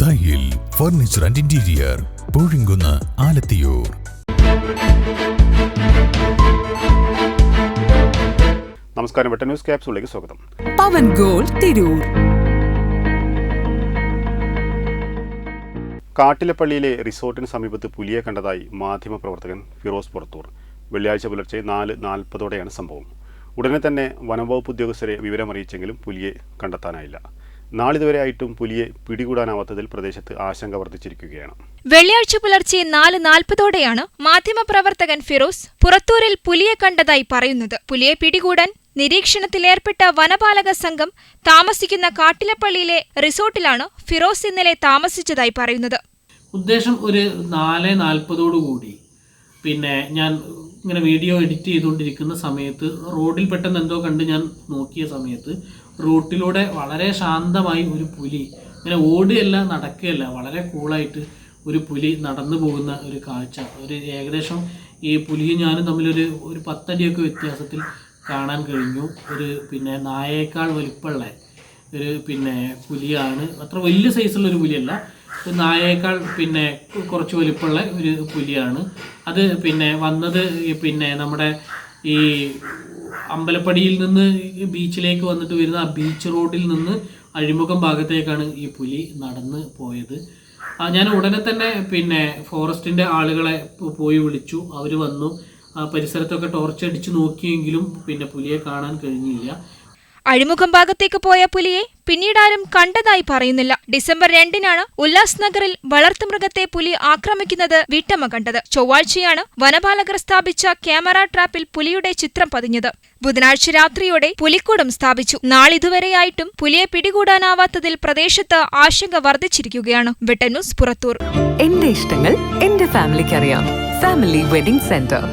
ദായിൽ furniture and interior, Poozhikkunnu, Alathiyur. നമസ്കാരം, വെട്ട news ക്യാപ്സൂളിലേക്ക് സ്വാഗതം. പവൻ ഗോൾഡ് തിരൂർ. കാട്ടിലപ്പള്ളിയിലെ റിസോർട്ടിന് സമീപത്ത് പുലിയെ കണ്ടതായി മാധ്യമപ്രവർത്തകൻ ഫിറോസ് പുറത്തൂർ. വെള്ളിയാഴ്ച പുലർച്ചെ 4:40 സംഭവം. ഉടനെ തന്നെ വനംവകുപ്പ് ഉദ്യോഗസ്ഥരെ വിവരമറിയിച്ചെങ്കിലും പുലിയെ കണ്ടെത്താനായില്ല. നാളിതുവരെയായിട്ടും പുലിയെ പിടികൂടാനാവാത്തതിൽ പ്രദേശത്ത് ആശങ്ക വർദ്ധിച്ചിരിക്കുകയാണ്. വെള്ളിയാഴ്ച പുലർച്ചെ 4:40 മാധ്യമപ്രവർത്തകൻ ഫിറോസ് പുറത്തൂരിൽ പുലിയെ കണ്ടതായി പറയുന്നത്. പുലിയെ പിടികൂടാൻ നിരീക്ഷണത്തിലേർപ്പെട്ട വനപാലക സംഘം താമസിക്കുന്ന കാട്ടിലപ്പള്ളിയിലെ റിസോർട്ടിലാണ് ഫിറോസ് ഇന്നലെ താമസിച്ചതായി പറയുന്നത്. ഉദ്ദേശം ഒരു 4:40 ഞാൻ ഇങ്ങനെ വീഡിയോ എഡിറ്റ് ചെയ്തുകൊണ്ടിരിക്കുന്ന സമയത്ത് റോഡിൽ പെട്ടെന്ന് എന്തോ കണ്ട് ഞാൻ നോക്കിയ സമയത്ത് റോട്ടിലൂടെ വളരെ ശാന്തമായി ഒരു പുലി ഇങ്ങനെ ഓടുകയല്ല നടക്കുകയല്ല, വളരെ കൂളായിട്ട് ഒരു പുലി നടന്നു പോകുന്ന ഒരു കാഴ്ച. ഒരു ഏകദേശം ഈ പുലിയും ഞാനും തമ്മിലൊരു 10 അടിയൊക്കെ വ്യത്യാസത്തിൽ കാണാൻ കഴിഞ്ഞു. ഒരു നായേക്കാൾ വലിപ്പമുള്ള ഒരു പുലിയാണ്. അത്ര വലിയ സൈസുള്ള ഒരു പുലിയല്ല, നായേക്കാൾ കുറച്ച് വലിപ്പമുള്ള ഒരു പുലിയാണ്. അത് വന്നത് നമ്മുടെ ഈ അമ്പലപ്പടിയിൽ നിന്ന് ബീച്ചിലേക്ക് വന്നിട്ട് വരുന്ന ആ ബീച്ച് റോഡിൽ നിന്ന് അഴിമുഖം ഭാഗത്തേക്കാണ് ഈ പുലി നടന്ന് പോയത്. ഞാൻ ഉടനെ തന്നെ ഫോറസ്റ്റിൻ്റെ ആളുകളെ പോയി വിളിച്ചു. അവർ വന്നു. പരിസരത്തൊക്കെ ടോർച്ചടിച്ച് നോക്കിയെങ്കിലും പുലിയെ കാണാൻ കഴിഞ്ഞില്ല. അഴിമുഖം ഭാഗത്തേക്ക് പോയ പുലിയെ പിന്നീടാരും കണ്ടതായി പറയുന്നില്ല. ഡിസംബർ 2 ഉല്ലാസ് നഗറിൽ വളർത്തുമൃഗത്തെ പുലി ആക്രമിക്കുന്നത് വീട്ടമ്മ കണ്ടത്. ചൊവ്വാഴ്ചയാണ് വനപാലകർ സ്ഥാപിച്ച ക്യാമറ ട്രാപ്പിൽ പുലിയുടെ ചിത്രം പതിഞ്ഞത്. ബുധനാഴ്ച രാത്രിയോടെ പുലിക്കൂടം സ്ഥാപിച്ചു. നാളിതുവരെയായിട്ടും പുലിയെ പിടികൂടാനാവാത്തതിൽ പ്രദേശത്ത് ആശങ്ക വർദ്ധിച്ചിരിക്കുകയാണ്. വെട്ട ന്യൂസ് പുറത്തൂർ. എന്റെ ഇഷ്ടങ്ങൾ എന്റെ ഫാമിലിക്ക് അറിയാം. Family wedding centre.